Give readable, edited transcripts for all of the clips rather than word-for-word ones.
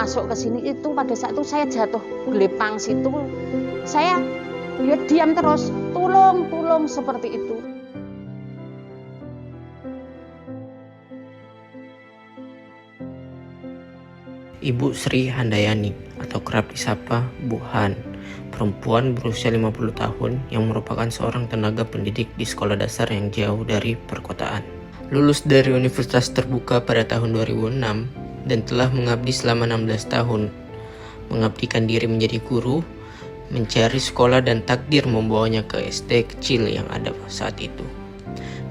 masuk ke sini itu pada saat itu saya jatuh gelepang situ. Saya lihat diam terus, tolong seperti itu. Ibu Sri Handayani atau kerap disapa Bu Han, perempuan berusia 50 tahun yang merupakan seorang tenaga pendidik di sekolah dasar yang jauh dari perkotaan. Lulus dari Universitas Terbuka pada tahun 2006 dan telah mengabdi selama 16 tahun. Mengabdikan diri menjadi guru, mencari sekolah dan takdir membawanya ke SD kecil yang ada saat itu.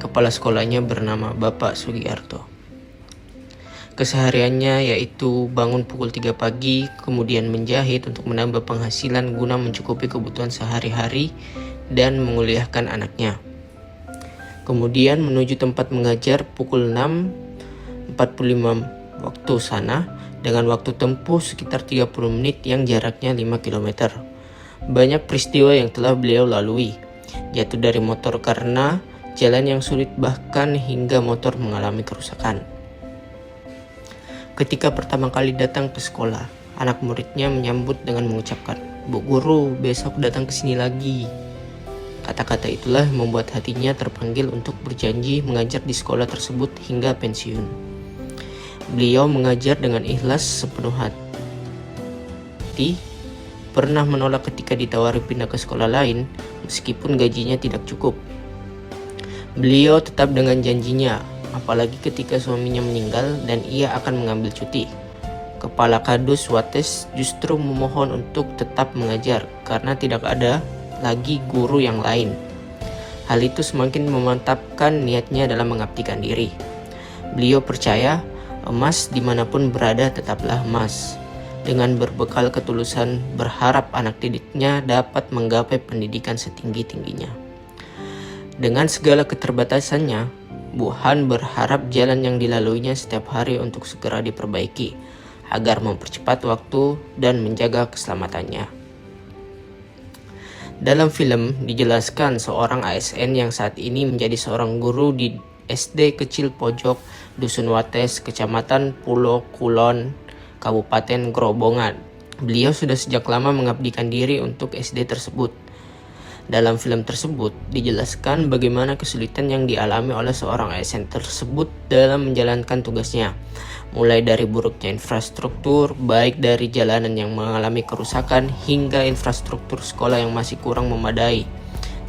Kepala sekolahnya bernama Bapak Sugiarto. Kesehariannya yaitu bangun pukul 3 pagi, kemudian menjahit untuk menambah penghasilan guna mencukupi kebutuhan sehari-hari dan menguliahkan anaknya. Kemudian menuju tempat mengajar pukul 6.45 waktu sana dengan waktu tempuh sekitar 30 menit yang jaraknya 5 km. Banyak peristiwa yang telah beliau lalui, jatuh dari motor karena jalan yang sulit bahkan hingga motor mengalami kerusakan. Ketika pertama kali datang ke sekolah, anak muridnya menyambut dengan mengucapkan, "Bu Guru, besok datang ke sini lagi." Kata-kata itulah yang membuat hatinya terpanggil untuk berjanji mengajar di sekolah tersebut hingga pensiun. Beliau mengajar dengan ikhlas sepenuh hati, pernah menolak ketika ditawari pindah ke sekolah lain meskipun gajinya tidak cukup. Beliau tetap dengan janjinya, apalagi ketika suaminya meninggal dan ia akan mengambil cuti. Kepala Kadus Wates justru memohon untuk tetap mengajar karena tidak ada lagi guru yang lain. Hal itu semakin memantapkan niatnya dalam mengabdikan diri. Beliau percaya emas dimanapun berada tetaplah emas. Dengan berbekal ketulusan berharap anak didiknya dapat menggapai pendidikan setinggi-tingginya. Dengan segala keterbatasannya, Bu Han berharap jalan yang dilaluinya setiap hari untuk segera diperbaiki agar mempercepat waktu dan menjaga keselamatannya. Dalam film dijelaskan seorang ASN yang saat ini menjadi seorang guru di SD kecil pojok Dusun Wates, Kecamatan Pulo Kulon, Kabupaten Grobogan. Beliau sudah sejak lama mengabdikan diri untuk SD tersebut. Dalam film tersebut dijelaskan bagaimana kesulitan yang dialami oleh seorang ASN tersebut dalam menjalankan tugasnya, mulai dari buruknya infrastruktur, baik dari jalanan yang mengalami kerusakan hingga infrastruktur sekolah yang masih kurang memadai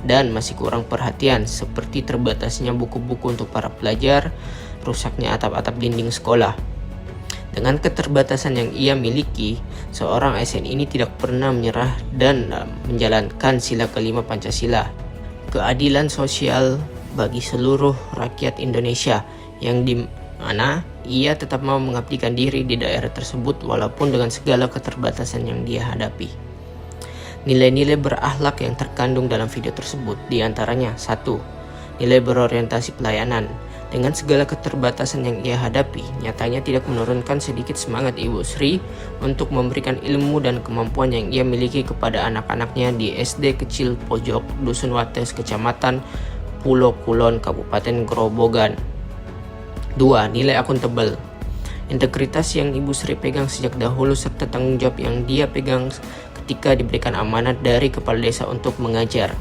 dan masih kurang perhatian, seperti terbatasnya buku-buku untuk para pelajar, rusaknya atap-atap dinding sekolah. Dengan keterbatasan yang ia miliki, seorang ASN ini tidak pernah menyerah dan menjalankan sila kelima Pancasila, keadilan sosial bagi seluruh rakyat Indonesia, yang dimana ia tetap mau mengabdikan diri di daerah tersebut walaupun dengan segala keterbatasan yang dia hadapi. Nilai-nilai berakhlak yang terkandung dalam video tersebut diantaranya 1. Nilai berorientasi pelayanan. Dengan segala keterbatasan yang ia hadapi, nyatanya tidak menurunkan sedikit semangat Ibu Sri untuk memberikan ilmu dan kemampuan yang ia miliki kepada anak-anaknya di SD kecil pojok Dusun Wates, Kecamatan Pulo Kulon, Kabupaten Grobogan. 2. Nilai akuntabel. Integritas yang Ibu Sri pegang sejak dahulu serta tanggung jawab yang dia pegang ketika diberikan amanat dari kepala desa untuk mengajar.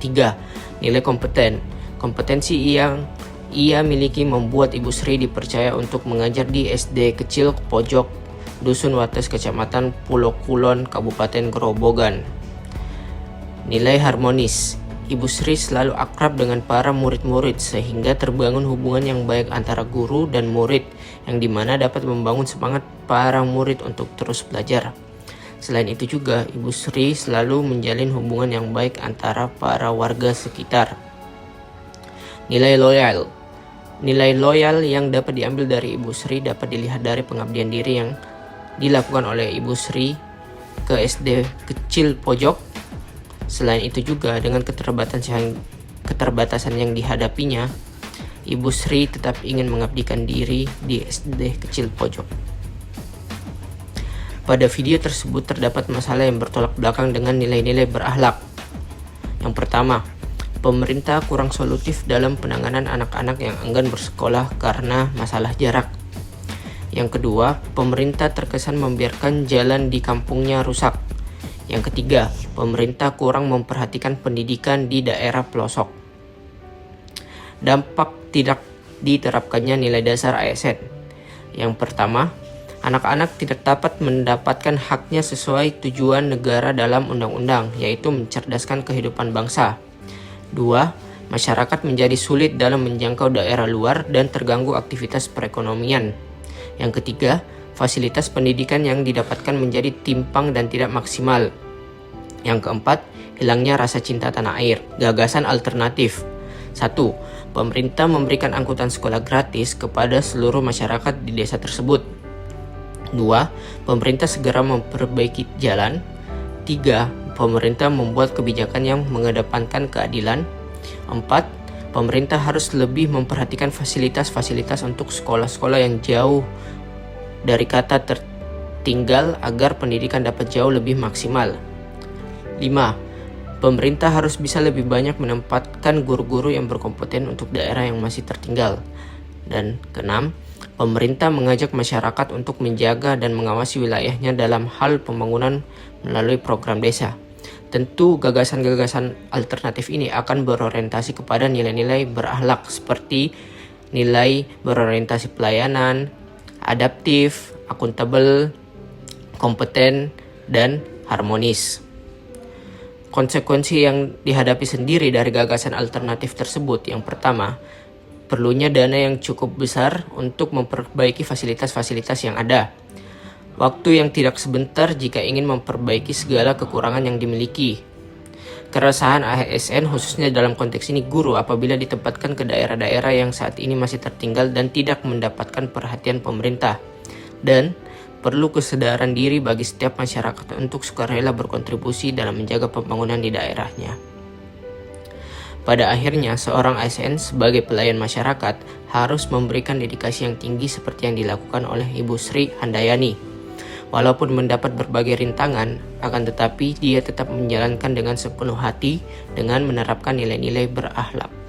3. Nilai kompeten. Kompetensi yang ia miliki membuat Ibu Sri dipercaya untuk mengajar di SD kecil pojok Dusun Wates, Kecamatan Pulo Kulon, Kabupaten Grobogan. Nilai harmonis. Ibu Sri selalu akrab dengan para murid-murid sehingga terbangun hubungan yang baik antara guru dan murid yang dimana dapat membangun semangat para murid untuk terus belajar. Selain itu juga Ibu Sri selalu menjalin hubungan yang baik antara para warga sekitar. Nilai loyal. Nilai loyal yang dapat diambil dari Ibu Sri dapat dilihat dari pengabdian diri yang dilakukan oleh Ibu Sri ke SD kecil pojok. Selain itu juga dengan keterbatasan yang dihadapinya, Ibu Sri tetap ingin mengabdikan diri di SD kecil pojok. Pada video tersebut terdapat masalah yang bertolak belakang dengan nilai-nilai berakhlak. Yang pertama, pemerintah kurang solutif dalam penanganan anak-anak yang enggan bersekolah karena masalah jarak. Yang kedua, pemerintah terkesan membiarkan jalan di kampungnya rusak. Yang ketiga, pemerintah kurang memperhatikan pendidikan di daerah pelosok. Dampak tidak diterapkannya nilai dasar ASN. Yang pertama, anak-anak tidak dapat mendapatkan haknya sesuai tujuan negara dalam undang-undang, yaitu mencerdaskan kehidupan bangsa. 2. Masyarakat menjadi sulit dalam menjangkau daerah luar dan terganggu aktivitas perekonomian. Yang ketiga, fasilitas pendidikan yang didapatkan menjadi timpang dan tidak maksimal. Yang keempat, hilangnya rasa cinta tanah air. Gagasan alternatif. 1. Pemerintah memberikan angkutan sekolah gratis kepada seluruh masyarakat di desa tersebut. 2. Pemerintah segera memperbaiki jalan. 3. Pemerintah membuat kebijakan yang mengedepankan keadilan. 4. Pemerintah harus lebih memperhatikan fasilitas-fasilitas untuk sekolah-sekolah yang jauh dari kata tertinggal agar pendidikan dapat jauh lebih maksimal. 5. Pemerintah harus bisa lebih banyak menempatkan guru-guru yang berkompeten untuk daerah yang masih tertinggal. Dan keenam, pemerintah mengajak masyarakat untuk menjaga dan mengawasi wilayahnya dalam hal pembangunan melalui program desa. Tentu gagasan-gagasan alternatif ini akan berorientasi kepada nilai-nilai berakhlak seperti nilai berorientasi pelayanan, adaptif, akuntabel, kompeten, dan harmonis. Konsekuensi yang dihadapi sendiri dari gagasan alternatif tersebut, yang pertama, perlunya dana yang cukup besar untuk memperbaiki fasilitas-fasilitas yang ada. Waktu yang tidak sebentar jika ingin memperbaiki segala kekurangan yang dimiliki. Keresahan ASN khususnya dalam konteks ini guru apabila ditempatkan ke daerah-daerah yang saat ini masih tertinggal dan tidak mendapatkan perhatian pemerintah. Dan perlu kesadaran diri bagi setiap masyarakat untuk sukarela berkontribusi dalam menjaga pembangunan di daerahnya. Pada akhirnya, seorang ASN sebagai pelayan masyarakat harus memberikan dedikasi yang tinggi seperti yang dilakukan oleh Ibu Sri Handayani. Walaupun mendapat berbagai rintangan, akan tetapi dia tetap menjalankan dengan sepenuh hati dengan menerapkan nilai-nilai berakhlak.